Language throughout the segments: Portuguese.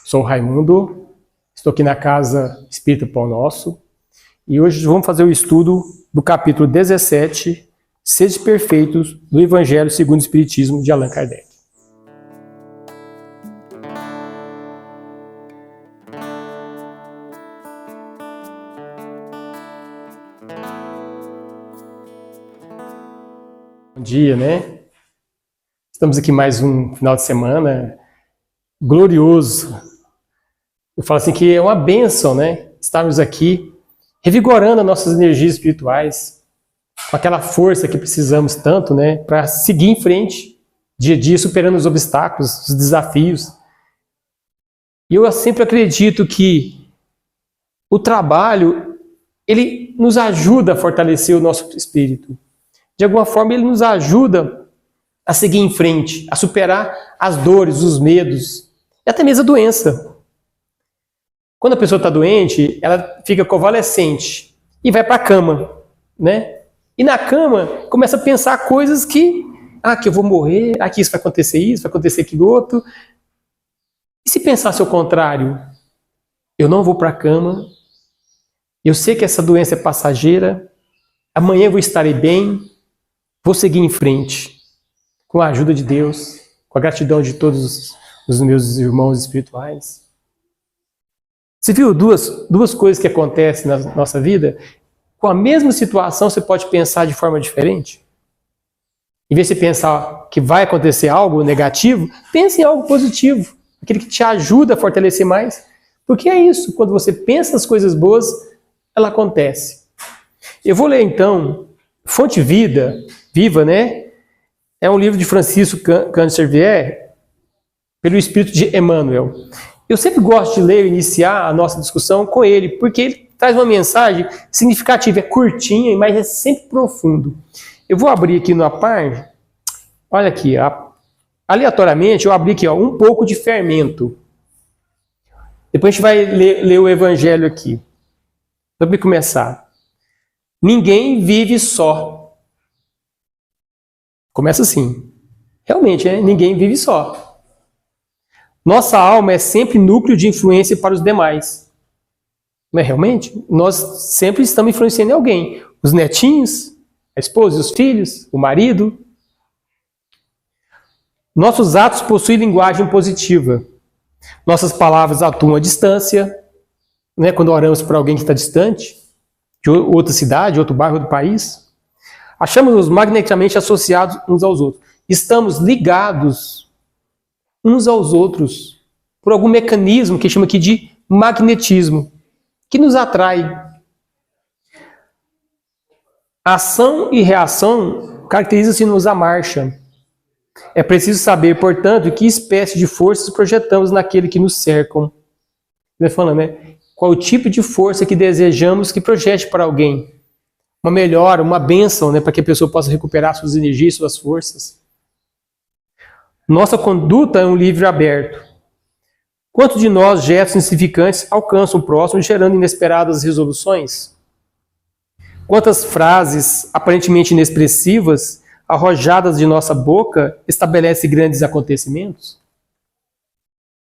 Sou o Raimundo, estou aqui na Casa Espírita Pão Nosso e hoje vamos fazer o estudo do capítulo 17, Sede Perfeitos, do Evangelho segundo o Espiritismo, de Allan Kardec. Bom dia, né? Estamos aqui mais um final de semana glorioso. Eu falo assim que é uma bênção, né? Estarmos aqui revigorando as nossas energias espirituais, com aquela força que precisamos tanto, né? Para seguir em frente, dia a dia, superando os obstáculos, os desafios. E eu sempre acredito que o trabalho, ele nos ajuda a fortalecer o nosso espírito. De alguma forma, ele nos ajuda a seguir em frente, a superar as dores, os medos e até mesmo a doença. Quando a pessoa está doente, ela fica convalescente e vai para a cama, né? E na cama começa a pensar coisas que eu vou morrer, que isso vai acontecer aquilo outro. E se pensasse ao contrário? Eu não vou para a cama, eu sei que essa doença é passageira, amanhã eu vou estar bem, vou seguir em frente, com a ajuda de Deus, com a gratidão de todos os meus irmãos espirituais. Você viu duas coisas que acontecem na nossa vida? Com a mesma situação, você pode pensar de forma diferente? Em vez de pensar que vai acontecer algo negativo, pense em algo positivo, aquele que te ajuda a fortalecer mais. Porque é isso, quando você pensa nas coisas boas, ela acontece. Eu vou ler então Fonte Viva, né? É um livro de Francisco Cândido Xavier, pelo Espírito de Emmanuel. Eu sempre gosto de ler e iniciar a nossa discussão com ele, porque ele traz uma mensagem significativa, é curtinha, mas é sempre profundo. Eu vou abrir aqui na página, olha aqui, aleatoriamente eu abri aqui, um pouco de fermento. Depois a gente vai ler o Evangelho aqui. Vamos começar. Ninguém vive só. Começa assim. Realmente, ninguém vive só. Nossa alma é sempre núcleo de influência para os demais. Não é realmente? Nós sempre estamos influenciando alguém. Os netinhos, a esposa, os filhos, o marido. Nossos atos possuem linguagem positiva. Nossas palavras atuam à distância. Né? Quando oramos para alguém que está distante, de outra cidade, outro bairro do país. Achamos-nos magneticamente associados uns aos outros. Estamos ligados uns aos outros por algum mecanismo que chama aqui de magnetismo, que nos atrai. Ação e reação caracterizam-se-nos a marcha. É preciso saber, portanto, que espécie de forças projetamos naquele que nos cercam. Ele vai falando, né? Qual o tipo de força que desejamos que projete para alguém? Uma melhora, uma bênção, né? Para que a pessoa possa recuperar suas energias, suas forças. Nossa conduta é um livro aberto. Quantos de nós, gestos insignificantes, alcançam o próximo, gerando inesperadas resoluções? Quantas frases aparentemente inexpressivas, arrojadas de nossa boca, estabelecem grandes acontecimentos?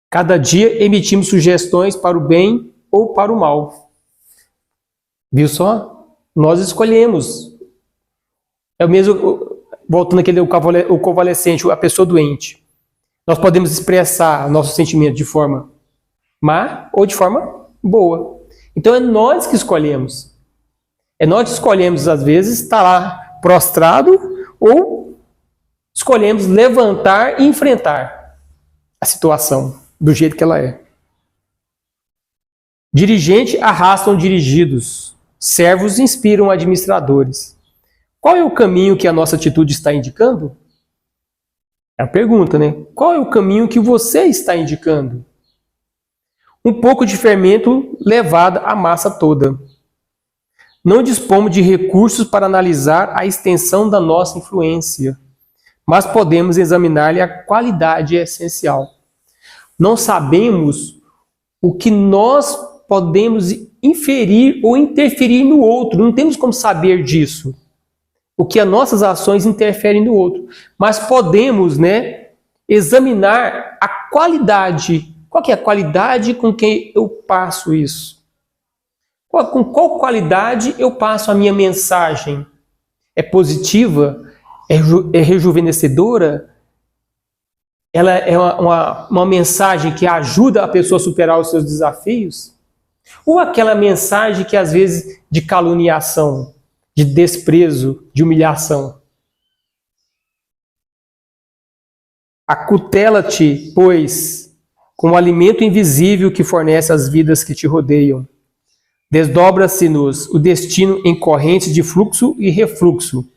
Cada dia emitimos sugestões para o bem ou para o mal. Viu só? Nós escolhemos. É o mesmo... Voltando àquele o convalescente, a pessoa doente. Nós podemos expressar nosso sentimento de forma má ou de forma boa. Então é nós que escolhemos. É nós que escolhemos, às vezes, estar lá prostrado ou escolhemos levantar e enfrentar a situação do jeito que ela é. Dirigente arrastam dirigidos. Servos inspiram administradores. Qual é o caminho que a nossa atitude está indicando? É a pergunta, né? Qual é o caminho que você está indicando? Um pouco de fermento levado à massa toda. Não dispomos de recursos para analisar a extensão da nossa influência, mas podemos examinar-lhe a qualidade essencial. Não sabemos o que nós podemos inferir ou interferir no outro. Não temos como saber disso. O que as nossas ações interferem no outro. Mas podemos, examinar a qualidade Qual que é a qualidade com que eu passo isso? Com qual qualidade eu passo a minha mensagem? É positiva? É rejuvenescedora? Ela é uma mensagem que ajuda a pessoa a superar os seus desafios? Ou aquela mensagem que às vezes de caluniação, de desprezo, de humilhação? Acutela-te, pois, com o alimento invisível que fornece as vidas que te rodeiam. Desdobra-se-nos o destino em correntes de fluxo e refluxo,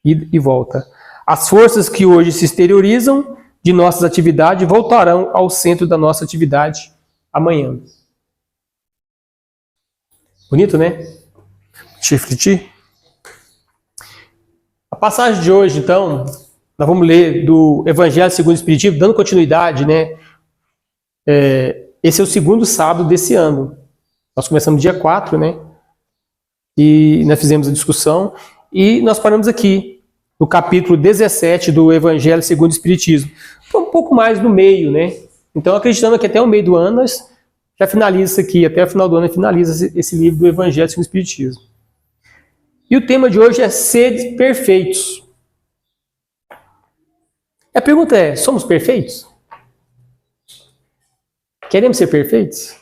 e volta. As forças que hoje se exteriorizam de nossas atividades voltarão ao centro da nossa atividade amanhã. Bonito, né? Deixa eu refletir. A passagem de hoje, então, nós vamos ler do Evangelho segundo o Espiritismo, dando continuidade, né? Esse é o segundo sábado desse ano. Nós começamos dia 4, né? E nós fizemos a discussão e nós paramos aqui, no capítulo 17 do Evangelho segundo o Espiritismo. Foi um pouco mais no meio, né? Então, acreditando que até o meio do ano nós já finaliza isso aqui, até o final do ano finaliza esse livro do Evangelho segundo o Espiritismo. E o tema de hoje é sede perfeitos. A pergunta é, somos perfeitos? Queremos ser perfeitos?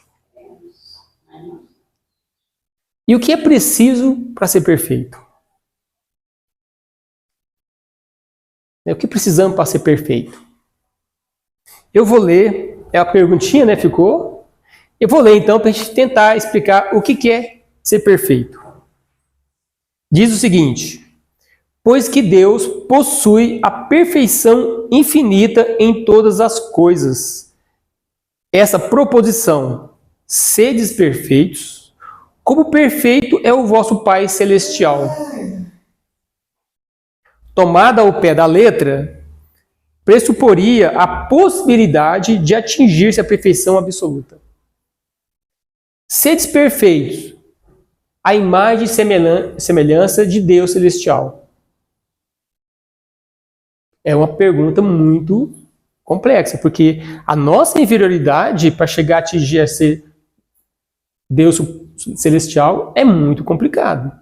E o que é preciso para ser perfeito? O que precisamos para ser perfeito? Eu vou ler, é a perguntinha, né? Ficou? Eu vou ler então para a gente tentar explicar o que é ser perfeito. Diz o seguinte: pois que Deus possui a perfeição infinita em todas as coisas. Essa proposição, sedes perfeitos, como perfeito é o vosso Pai Celestial. Tomada ao pé da letra, pressuporia a possibilidade de atingir-se a perfeição absoluta. Sedes perfeitos, a imagem e semelhança de Deus Celestial. É uma pergunta muito complexa, porque a nossa inferioridade para chegar a atingir a ser Deus Celestial é muito complicado.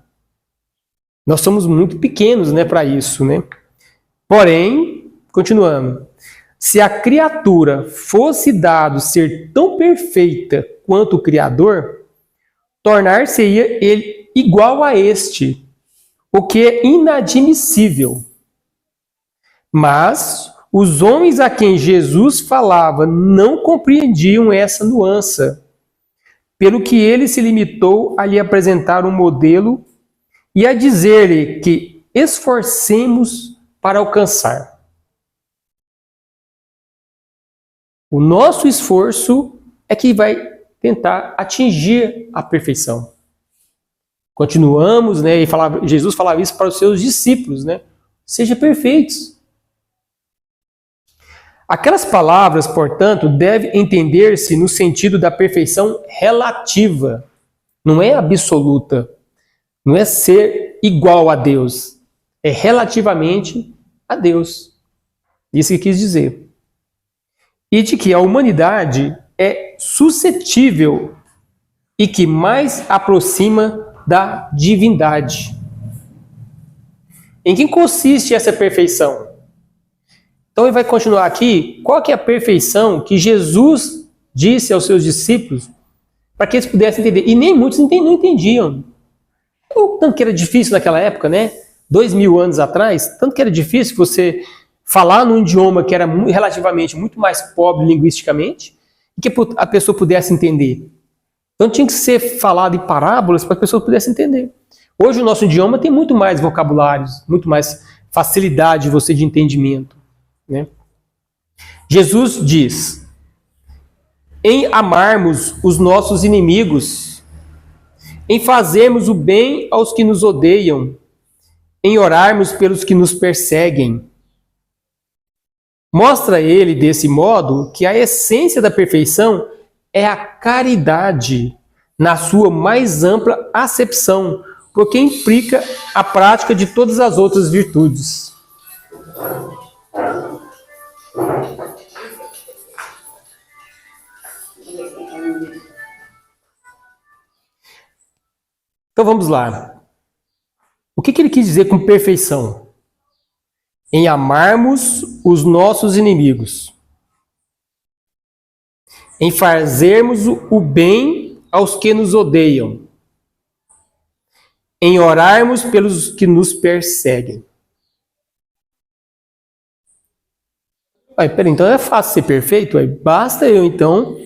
Nós somos muito pequenos, né, para isso, né? Porém, continuando, se a criatura fosse dado ser tão perfeita quanto o Criador, tornar-se-ia ele igual a este, o que é inadmissível. Mas os homens a quem Jesus falava não compreendiam essa nuance, pelo que ele se limitou a lhe apresentar um modelo e a dizer-lhe que esforcemos para alcançar. O nosso esforço é que vai tentar atingir a perfeição. Continuamos, né? E Jesus falava isso para os seus discípulos, né? Seja perfeitos. Aquelas palavras, portanto, devem entender-se no sentido da perfeição relativa, não é absoluta. Não é ser igual a Deus, é relativamente a Deus. Isso que quis dizer. E de que a humanidade é suscetível e que mais aproxima da divindade. Em que consiste essa perfeição? Então ele vai continuar aqui. Qual que é a perfeição que Jesus disse aos seus discípulos para que eles pudessem entender? E nem muitos não entendiam. Tanto que era difícil naquela época, né? 2000 anos atrás, tanto que era difícil você falar num idioma que era relativamente muito mais pobre linguisticamente e que a pessoa pudesse entender. Então tinha que ser falado em parábolas para que a pessoa pudesse entender. Hoje o nosso idioma tem muito mais vocabulários, muito mais facilidade de entendimento, né? Jesus diz: em amarmos os nossos inimigos, em fazermos o bem aos que nos odeiam, em orarmos pelos que nos perseguem. Mostra ele, desse modo, que a essência da perfeição é a caridade, na sua mais ampla acepção, porque implica a prática de todas as outras virtudes. Então vamos lá. O que ele quis dizer com perfeição? Em amarmos os nossos inimigos. Em fazermos o bem aos que nos odeiam. Em orarmos pelos que nos perseguem. Peraí, então é fácil ser perfeito? Basta eu, então,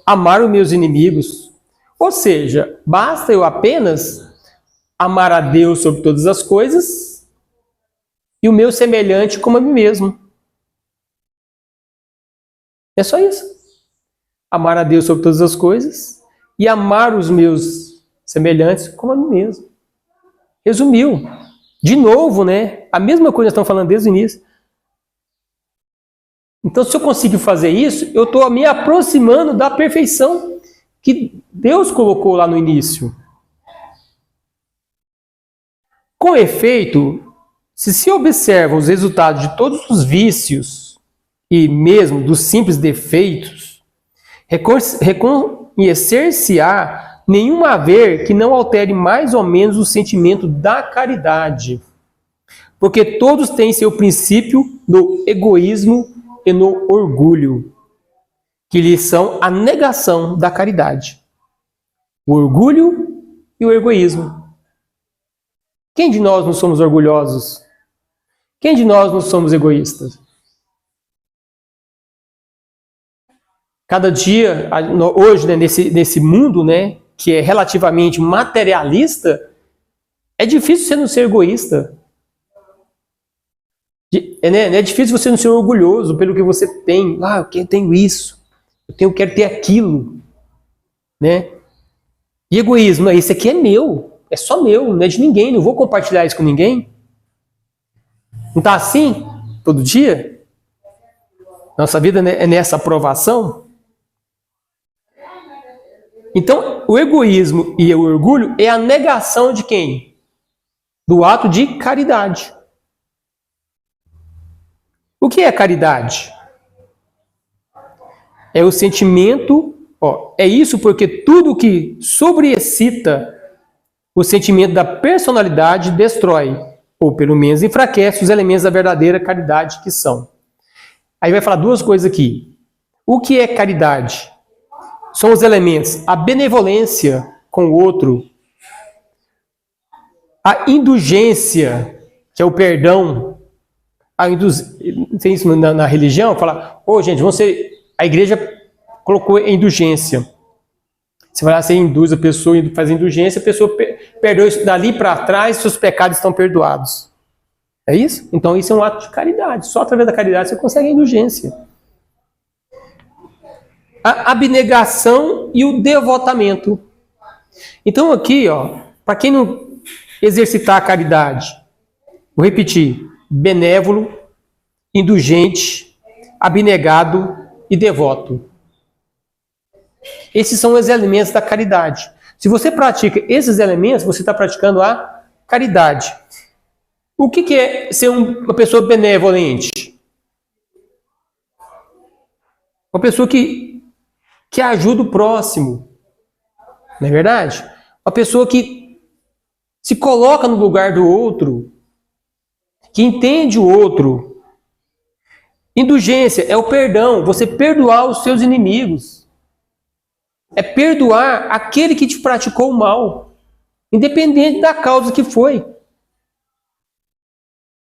amar os meus inimigos. Ou seja, basta eu apenas amar a Deus sobre todas as coisas e o meu semelhante como a mim mesmo. É só isso. Amar a Deus sobre todas as coisas e amar os meus semelhantes como a mim mesmo. Resumiu. De novo, né? A mesma coisa que nós estamos falando desde o início. Então, se eu conseguir fazer isso, eu estou me aproximando da perfeição que Deus colocou lá no início. Com efeito, se observa os resultados de todos os vícios e mesmo dos simples defeitos, reconhecer-se-á nenhum haver que não altere mais ou menos o sentimento da caridade. Porque todos têm seu princípio no egoísmo e no orgulho, que lhes são a negação da caridade. O orgulho e o egoísmo. Quem de nós não somos orgulhosos? Quem de nós não somos egoístas? Cada dia, hoje, né, nesse mundo, né, que é relativamente materialista, é difícil você não ser egoísta. É difícil você não ser orgulhoso pelo que você tem. Eu tenho isso. Eu quero ter aquilo. Né? E egoísmo, isso aqui é meu. É só meu, não é de ninguém. Não vou compartilhar isso com ninguém. Não está assim todo dia? Nossa vida é nessa aprovação. Então, o egoísmo e o orgulho é a negação de quem? Do ato de caridade. O que é caridade? É o sentimento, é isso porque tudo que sobreexcita o sentimento da personalidade destrói, ou pelo menos enfraquece os elementos da verdadeira caridade que são. Aí vai falar duas coisas aqui. O que é caridade? São os elementos, a benevolência com o outro, a indulgência, que é o perdão. Tem isso na religião, fala, gente, a igreja colocou indulgência. Você vai lá, você induz a pessoa, faz indulgência, a pessoa perdoa isso dali para trás, seus pecados estão perdoados. É isso? Então isso é um ato de caridade. Só através da caridade você consegue a indulgência. A abnegação e o devotamento. Então aqui, para quem não exercitar a caridade, vou repetir, benévolo, indulgente, abnegado e devoto. Esses são os elementos da caridade. Se você pratica esses elementos, você está praticando a caridade. O que é ser uma pessoa benevolente? Uma pessoa que ajuda o próximo. Não é verdade? Uma pessoa que se coloca no lugar do outro, que entende o outro. Indulgência é o perdão, você perdoar os seus inimigos. É perdoar aquele que te praticou o mal, independente da causa que foi.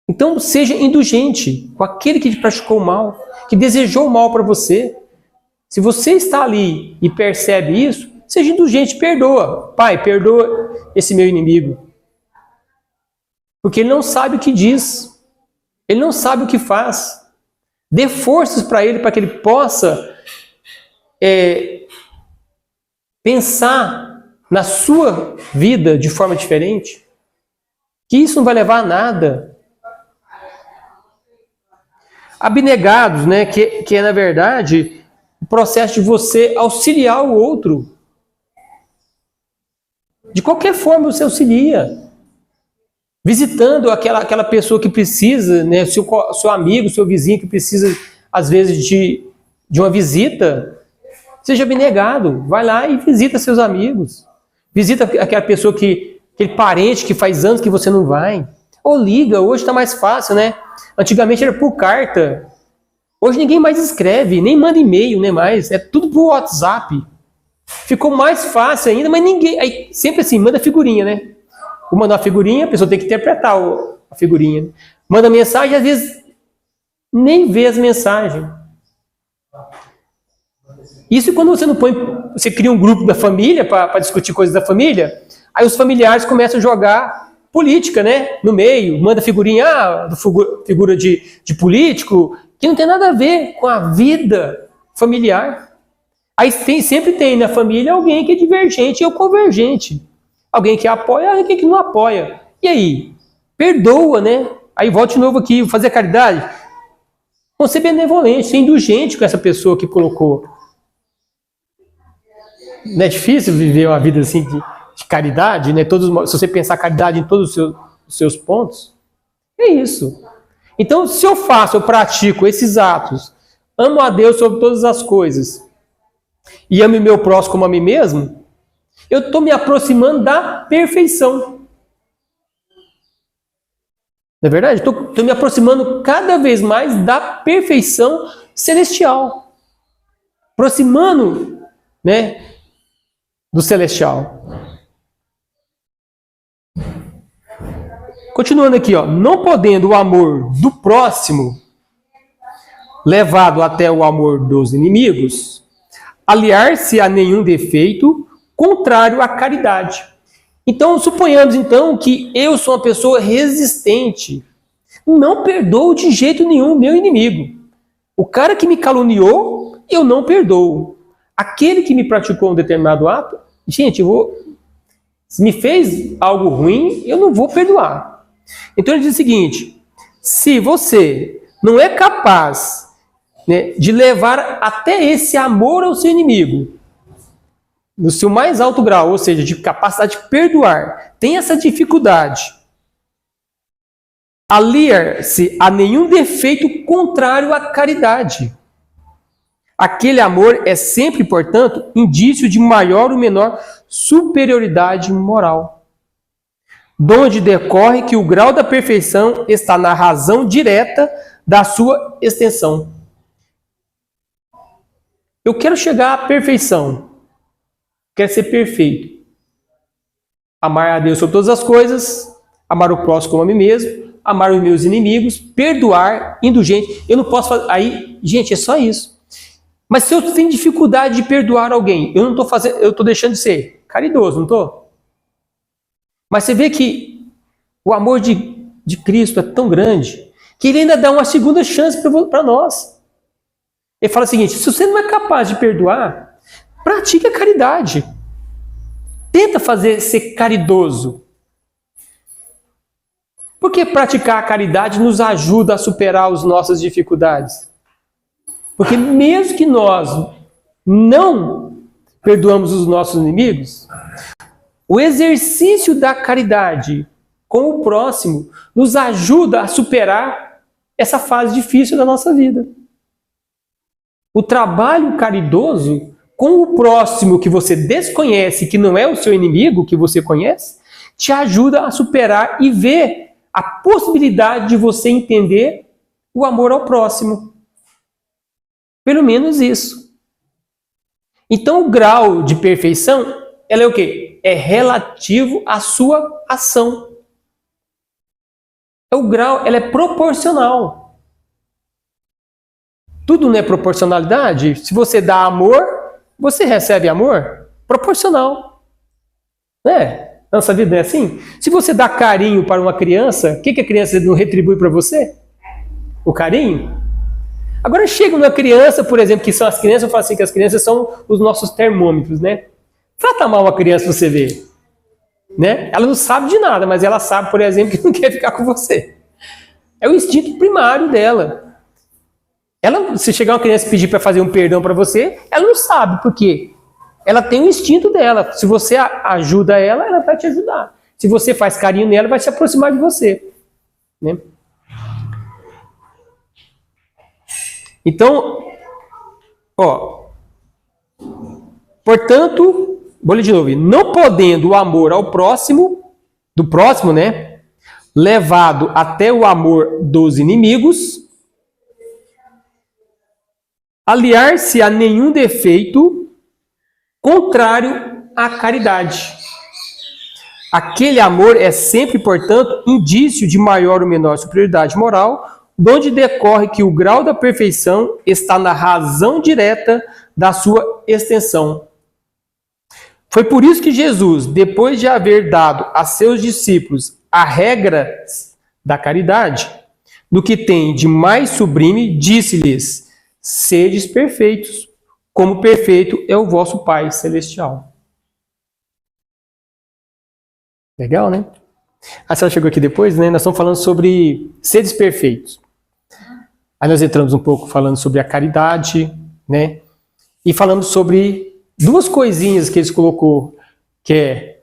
Então, seja indulgente com aquele que te praticou o mal, que desejou o mal para você. Se você está ali e percebe isso, seja indulgente, perdoa. Pai, perdoa esse meu inimigo. Porque ele não sabe o que diz. Ele não sabe o que faz. Dê forças para ele, para que ele possa pensar na sua vida de forma diferente. Que isso não vai levar a nada. Abnegados, né, que é, na verdade, o processo de você auxiliar o outro. De qualquer forma você auxilia. Visitando aquela pessoa que precisa, né, seu amigo, seu vizinho que precisa, às vezes, de uma visita. Seja abnegado. Vai lá e visita seus amigos. Visita aquela pessoa aquele parente que faz anos que você não vai. Ou liga, hoje está mais fácil, né? Antigamente era por carta. Hoje ninguém mais escreve, nem manda e-mail, nem mais. É tudo por WhatsApp. Ficou mais fácil ainda, mas ninguém... Aí, sempre assim, manda figurinha, né? Vou mandar uma figurinha, a pessoa tem que interpretar a figurinha. Manda mensagem, às vezes nem vê as mensagens. Isso quando você não põe... Você cria um grupo da família para discutir coisas da família, aí os familiares começam a jogar política, né? No meio, manda figurinha, figura de político, que não tem nada a ver com a vida familiar. Aí sempre tem na família alguém que é divergente ou convergente. Alguém que apoia, alguém que não apoia. E aí? Perdoa, né? Aí volta de novo aqui, fazer caridade. Vamos ser benevolente, ser indulgente com essa pessoa que colocou. Não é difícil viver uma vida assim de caridade, né? Se você pensar caridade em todos os seus pontos, é isso. Então, se eu pratico esses atos, amo a Deus sobre todas as coisas, e amo meu próximo como a mim mesmo, eu estou me aproximando da perfeição. Não é verdade? Estou me aproximando cada vez mais da perfeição celestial. Aproximando, né, do celestial. Continuando aqui, ó, não podendo o amor do próximo, levado até o amor dos inimigos, aliar-se a nenhum defeito, contrário à caridade. Então, suponhamos então que eu sou uma pessoa resistente. Não perdoo de jeito nenhum meu inimigo. O cara que me caluniou, eu não perdoo. Aquele que me praticou um determinado ato, gente, se me fez algo ruim, eu não vou perdoar. Então ele diz o seguinte: se você não é capaz, né, de levar até esse amor ao seu inimigo, no seu mais alto grau, ou seja, de capacidade de perdoar, tem essa dificuldade, aliar-se a nenhum defeito contrário à caridade. Aquele amor é sempre, portanto, indício de maior ou menor superioridade moral, donde decorre que o grau da perfeição está na razão direta da sua extensão. Eu quero chegar à perfeição. Quero ser perfeito. Amar a Deus sobre todas as coisas, amar o próximo como a mim mesmo, amar os meus inimigos, perdoar, indulgente. Eu não posso fazer... Aí, gente, é só isso. Mas se eu tenho dificuldade de perdoar alguém, eu estou deixando de ser caridoso, não estou? Mas você vê que o amor de Cristo é tão grande que ele ainda dá uma segunda chance para nós. Ele fala o seguinte: se você não é capaz de perdoar, pratique a caridade. Tenta ser caridoso. Porque praticar a caridade nos ajuda a superar as nossas dificuldades. Porque mesmo que nós não perdoamos os nossos inimigos, o exercício da caridade com o próximo nos ajuda a superar essa fase difícil da nossa vida. O trabalho caridoso com o próximo que você desconhece, que não é o seu inimigo, que você conhece, te ajuda a superar e ver a possibilidade de você entender o amor ao próximo. Pelo menos isso. Então o grau de perfeição, ela é o quê? É relativo à sua ação. O grau, ela é proporcional. Tudo não é proporcionalidade? Se você dá amor, você recebe amor? Proporcional. Né? Nossa vida não é assim? Se você dá carinho para uma criança, o que a criança não retribui para você? O carinho? Agora chega uma criança, por exemplo, que são as crianças, eu falo assim que as crianças são os nossos termômetros, né? Trata mal uma criança, você vê. Né? Ela não sabe de nada, mas ela sabe, por exemplo, que não quer ficar com você. É o instinto primário dela. Se chegar uma criança e pedir para fazer um perdão para você, ela não sabe por quê. Ela tem o instinto dela. Se você ajuda ela, ela vai te ajudar. Se você faz carinho nela, vai se aproximar de você. Né? Então, ó, Portanto, vou ler de novo. Não podendo o amor ao próximo, do próximo, né? Levado até o amor dos inimigos, aliar-se a nenhum defeito contrário à caridade. Aquele amor é sempre, portanto, indício de maior ou menor superioridade moral, donde decorre que o grau da perfeição está na razão direta da sua extensão. Foi por isso que Jesus, depois de haver dado a seus discípulos a regra da caridade, do que tem de mais sublime, disse-lhes: sedes perfeitos, como perfeito é o vosso Pai Celestial. Legal, né? A senhora chegou aqui depois, né? Nós estamos falando sobre seres perfeitos. Aí nós entramos um pouco falando sobre a caridade, né? E falando sobre duas coisinhas que eles colocou, que é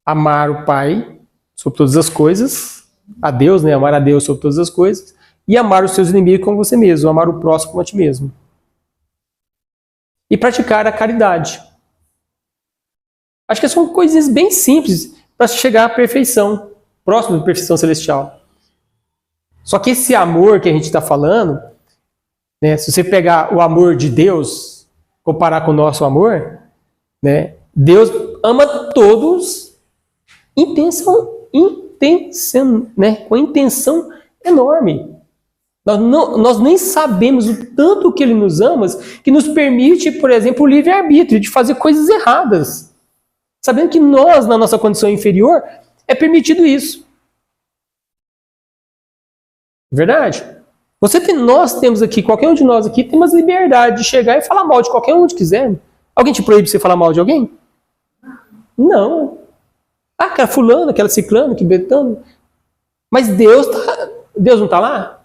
amar o Pai sobre todas as coisas, a Deus, né? Amar a Deus sobre todas as coisas, e amar os seus inimigos como você mesmo, amar o próximo como a ti mesmo. E praticar a caridade. Acho que são coisinhas bem simples para chegar à perfeição, próximo da perfeição celestial. Só que esse amor que a gente está falando, né, se você pegar o amor de Deus, comparar com o nosso amor, né, Deus ama todos né, com intenção enorme. Nós nem sabemos o tanto que Ele nos ama, que nos permite, por exemplo, o livre-arbítrio de fazer coisas erradas. Sabendo que nós, na nossa condição inferior, é permitido isso. Verdade? Nós temos aqui, qualquer um de nós aqui, temos liberdade de chegar e falar mal de qualquer um que quiser. Alguém te proíbe você falar mal de alguém? Não. Ah, aquela fulano, aquela ciclano, que betano. Mas Deus não está lá?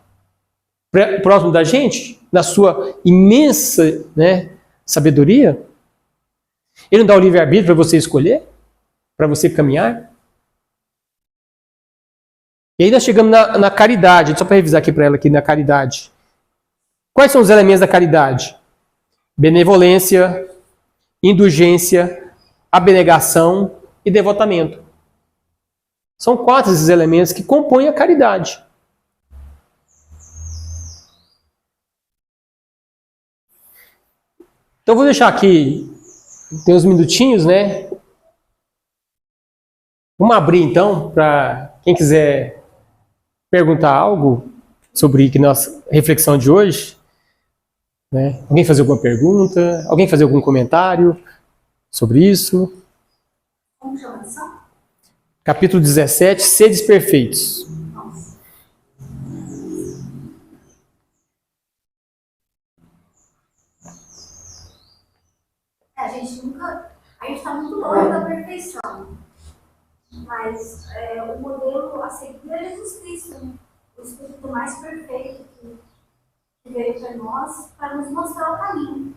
Próximo da gente? Na sua imensa, né, sabedoria? Ele não dá o livre-arbítrio para você escolher? Para você caminhar? E aí nós chegamos na caridade, só para revisar aqui para ela aqui, na caridade. Quais são os elementos da caridade? Benevolência, indulgência, abnegação e devotamento. São 4 esses elementos que compõem a caridade. Então eu vou deixar aqui, tem uns minutinhos, né? Vamos abrir então, para quem quiser perguntar algo sobre a nossa reflexão de hoje. Né? Alguém fazer alguma pergunta? Alguém fazer algum comentário sobre isso? Como chama isso? Capítulo 17, sedes perfeitos. A gente está muito longe da perfeição, mas o modelo a seguir é Jesus Cristo, né? O Espírito mais perfeito que veio para nós para nos mostrar o caminho.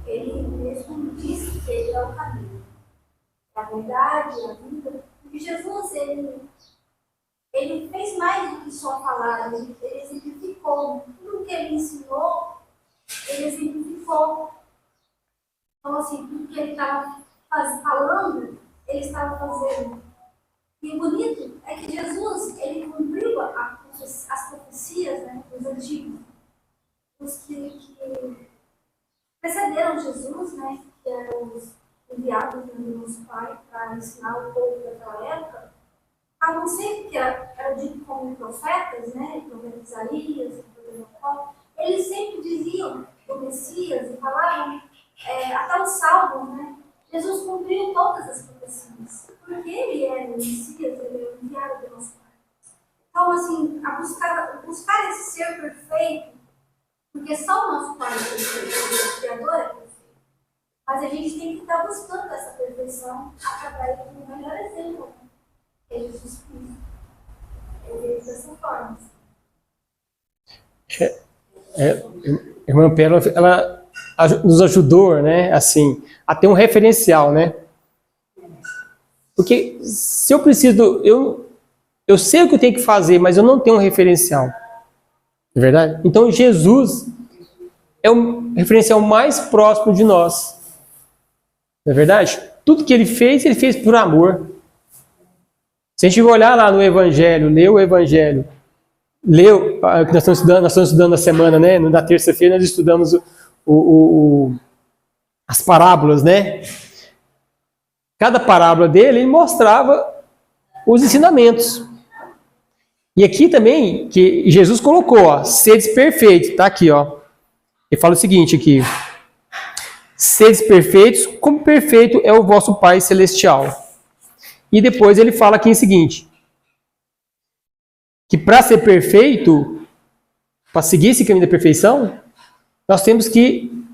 Ele mesmo disse que ele é o caminho, a verdade, a vida. E Jesus, ele fez mais do que só falar, ele exemplificou. Tudo que ele ensinou, ele exemplificou. Então, assim, tudo que ele estava falando, ele estava fazendo. E o bonito é que Jesus, ele cumpriu as profecias, né, dos antigos. Os que precederam Jesus, né, que eram os enviados do nosso Pai para ensinar o povo daquela época, a não ser que era dito como profetas, né, o profeta Isaías, o profeta Jacó, eles sempre diziam do Messias e falavam até os salmos, né? Jesus cumpriu todas as profecias, porque ele é o Messias, ele é o enviado do nosso Pai. Então, assim, a buscar esse ser perfeito, porque só o nosso Pai é perfeito, o Criador é perfeito. Mas a gente tem que estar buscando essa perfeição através do melhor exemplo, né? Que é Jesus Cristo. Ele veio dessa forma. Irmã Pérola, ela nos ajudou, né, assim, a ter um referencial, né? Porque se eu preciso, eu sei o que eu tenho que fazer, mas eu não tenho um referencial. É verdade? Então Jesus é o referencial mais próximo de nós. Não é verdade? Tudo que ele fez por amor. Se a gente olhar lá no Evangelho, ler o Evangelho, ler, que nós estamos estudando na semana, né? Na terça-feira nós estudamos as parábolas, né? Cada parábola dele, ele mostrava os ensinamentos. E aqui também, que Jesus colocou, ó, sedes perfeitos, tá aqui, ó. Ele fala o seguinte aqui: sedes perfeitos, como perfeito é o vosso Pai Celestial. E depois ele fala aqui o seguinte, que para ser perfeito, para seguir esse caminho da perfeição, nós temos que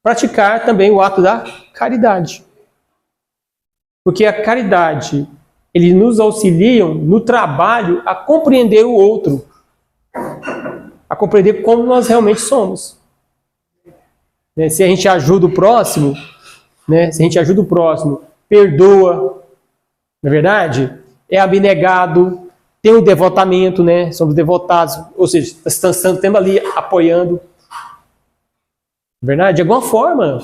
praticar também o ato da caridade. Porque a caridade, eles nos auxiliam no trabalho a compreender o outro, a compreender como nós realmente somos. Se a gente ajuda o próximo, né? Se a gente ajuda o próximo, perdoa, não é verdade? É abnegado, tem o devotamento, né? Somos devotados, ou seja, estamos ali apoiando. Não é verdade? De alguma forma,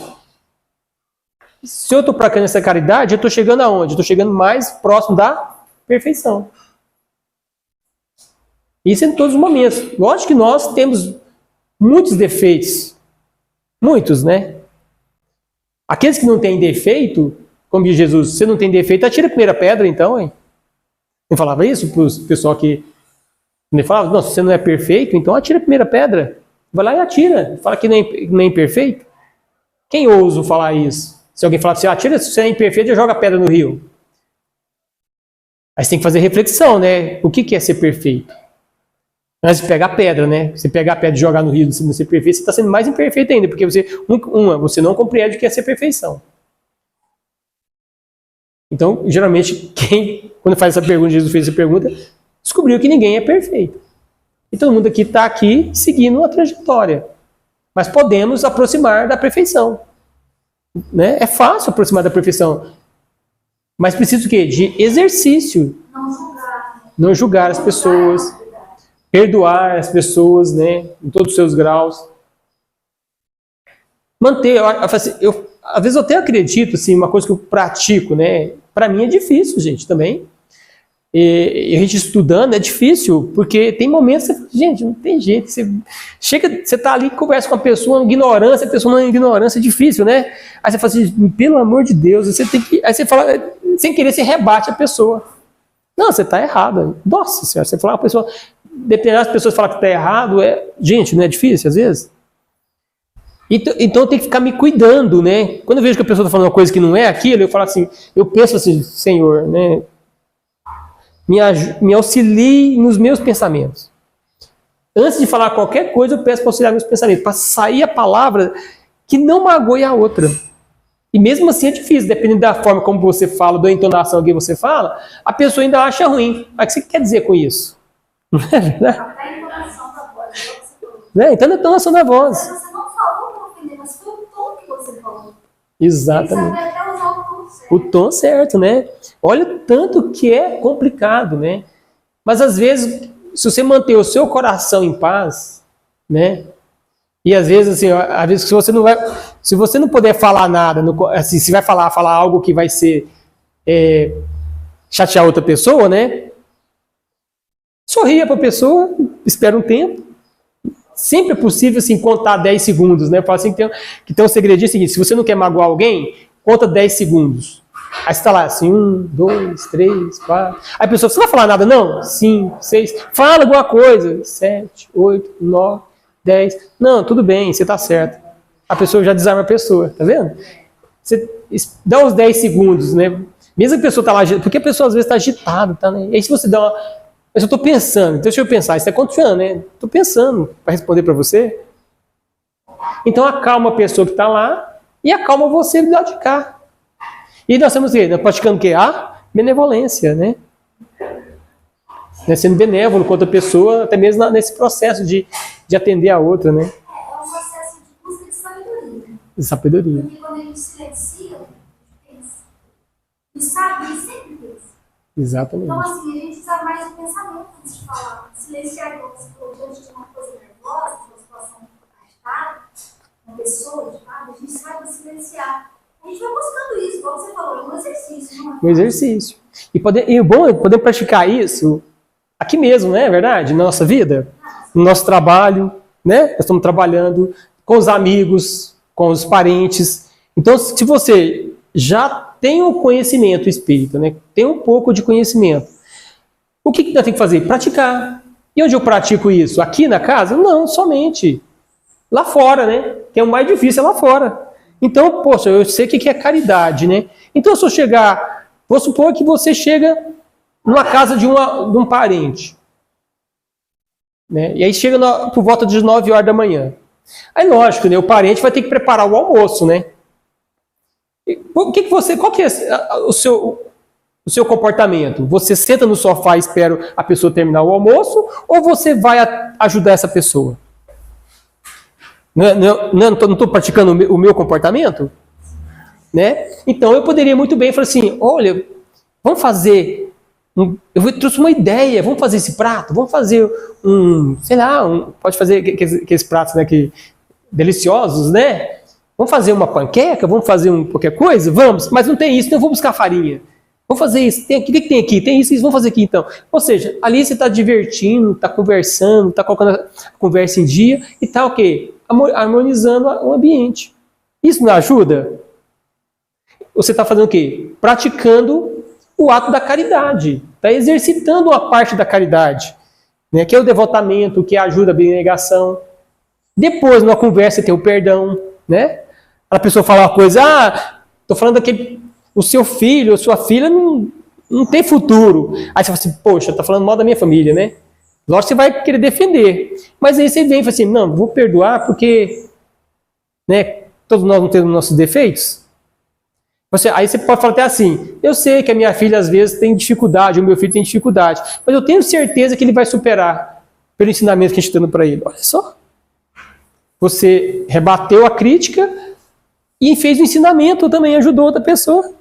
se eu estou praticando essa caridade, eu estou chegando aonde? Eu estou chegando mais próximo da perfeição. Isso em todos os momentos. Lógico que nós temos muitos defeitos. Muitos, né? Aqueles que não têm defeito, como diz Jesus, você não tem defeito, atira a primeira pedra, então, hein? Não falava isso para o pessoal que... Ele falava, não, se você não é perfeito, então atira a primeira pedra. Vai lá e atira. Fala que não é imperfeito. Quem ousa falar isso? Se alguém falar assim, atira, se você é imperfeito, já joga a pedra no rio. Aí você tem que fazer reflexão, né? O que é ser perfeito? Antes de pegar a pedra, né? Você pegar a pedra e jogar no rio, se não ser perfeito, você está sendo mais imperfeito ainda, porque você não compreende o que é ser perfeição. Então, geralmente, quando faz essa pergunta, Jesus fez essa pergunta, descobriu que ninguém é perfeito. E todo mundo aqui está aqui seguindo uma trajetória. Mas podemos aproximar da perfeição. Né? É fácil aproximar da perfeição. Mas precisa o quê? De exercício. Não julgar as pessoas. Perdoar as pessoas, né? Em todos os seus graus. Manter. Às vezes eu até acredito, assim, uma coisa que eu pratico, né? Para mim é difícil, gente, também. E a gente estudando é difícil, porque tem momentos que você fala, gente, não tem jeito. Você tá ali, conversa com a pessoa, ignorância, a pessoa não é ignorância, é difícil, né? Aí você fala assim, pelo amor de Deus, você tem que. Aí você fala, sem querer, você rebate a pessoa. Não, você tá errada. Nossa senhora, você fala, a pessoa. Determinadas pessoas falam que tá errado, gente, não é difícil às vezes? Então eu tenho que ficar me cuidando, né? Quando eu vejo que a pessoa está falando uma coisa que não é aquilo, eu falo assim, eu penso assim, Senhor, né? Me auxilie nos meus pensamentos. Antes de falar qualquer coisa, eu peço para auxiliar meus pensamentos, para sair a palavra que não magoe a outra. E mesmo assim é difícil, dependendo da forma como você fala, da entonação que você fala, a pessoa ainda acha ruim. Mas o que você quer dizer com isso? Não é verdade? Até a entonação da voz. Então a entonação da voz. Você não falou para ofender, mas foi o tom que você falou. Exatamente. Você sabe até usar o tom certo. O tom certo, né? Olha o tanto que é complicado, né? Mas às vezes, se você manter o seu coração em paz, né? E às vezes, assim, às vezes se você não puder falar nada, assim, se vai falar algo que vai ser chatear outra pessoa, né? Sorria para a pessoa, espera um tempo. Sempre é possível, assim, contar 10 segundos, né? Eu falo assim que tem um segredinho seguinte, se você não quer magoar alguém, conta 10 segundos. Aí você está lá, assim, 1, 2, 3, 4. Aí a pessoa, você não vai falar nada, não? 5, 6, fala alguma coisa. 7, 8, 9, 10. Não, tudo bem, você está certo. A pessoa já desarma a pessoa, tá vendo? Você dá uns 10 segundos, né? Mesmo que a pessoa está lá, porque a pessoa às vezes está agitada, tá, né? E aí se você dá uma... Mas eu estou pensando, então deixa eu pensar, isso é confiando, né? Estou pensando para responder para você. Então acalma a pessoa que está lá e acalma você do lado de cá. E nós estamos praticando o quê? A benevolência, né? Sendo benévolo com outra pessoa, até mesmo nesse processo de atender a outra, né? É um processo de busca de sabedoria. De sabedoria. Porque quando a gente silencia, a gente pensa. E sabe, ele sempre pensa. Exatamente. Então, assim, a gente precisa mais de pensamento antes de falar. Silenciar, como você falou, diante de uma coisa nervosa, de uma situação agitada, uma pessoa agitada, a gente sabe silenciar. A gente vai buscando isso, como você falou, é um exercício, não é? Um exercío. E é bom poder praticar isso aqui mesmo, né? É verdade? Na nossa vida, no nosso trabalho, né? Nós estamos trabalhando com os amigos, com os parentes. Então, se você já tem o conhecimento espírita, né? Tem um pouco de conhecimento, o que nós temos que fazer? Praticar. E onde eu pratico isso? Aqui na casa? Não, somente lá fora, né? Que é o mais difícil, é lá fora. Então, poxa, eu sei o que é caridade, né? Então, se eu chegar, vou supor que você chega numa casa de um parente, né? E aí chega por volta de 9 horas da manhã. Aí, lógico, né? O parente vai ter que preparar o almoço, né? Qual que é o seu comportamento? Você senta no sofá e espera a pessoa terminar o almoço, ou você vai ajudar essa pessoa? Não estou praticando o meu comportamento? Né? Então eu poderia muito bem falar assim, olha, vamos fazer, eu trouxe uma ideia, vamos fazer esse prato, vamos fazer pode fazer aqueles pratos, né, deliciosos, né? Vamos fazer uma panqueca, vamos fazer qualquer coisa? Vamos, mas não tem isso, então eu vou buscar farinha. Vamos fazer isso, o que tem aqui? Tem isso, vamos fazer aqui então. Ou seja, ali você está divertindo, está conversando, está colocando a conversa em dia e está o quê? Harmonizando o ambiente. Isso não ajuda? Você está fazendo o quê? Praticando o ato da caridade. Está exercitando a parte da caridade, né? Que é o devotamento, que é a ajuda, a abnegação. Depois, numa conversa, tem o perdão, né? A pessoa fala uma coisa, estou falando daquele, o seu filho ou sua filha não tem futuro. Aí você fala assim, poxa, está falando mal da minha família, né? Lógico que você vai querer defender. Mas aí você vem e fala assim, não, vou perdoar porque, né, todos nós não temos nossos defeitos. Aí você pode falar até assim, eu sei que a minha filha às vezes tem dificuldade, o meu filho tem dificuldade, mas eu tenho certeza que ele vai superar pelo ensinamento que a gente está dando para ele. Olha só. Você rebateu a crítica e fez o ensinamento também, ajudou outra pessoa.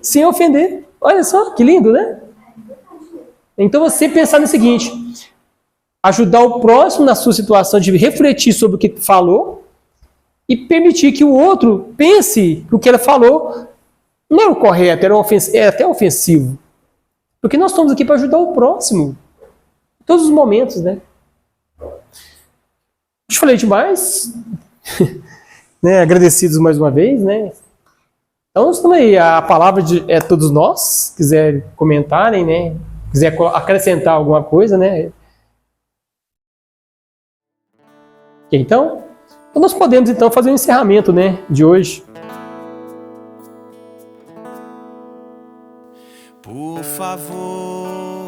Sem ofender. Olha só, que lindo, né? Então você pensar no seguinte, ajudar o próximo na sua situação de refletir sobre o que falou e permitir que o outro pense que o que ele falou não é o correto, é até ofensivo. Porque nós estamos aqui para ajudar o próximo. Em todos os momentos, né? Eu falei demais. Né? Agradecidos mais uma vez, né? Então, estamos aí. A palavra é todos nós. Se quiserem comentarem, né? Quiser acrescentar alguma coisa, né? Então, nós podemos então fazer o encerramento, né, de hoje. Por favor,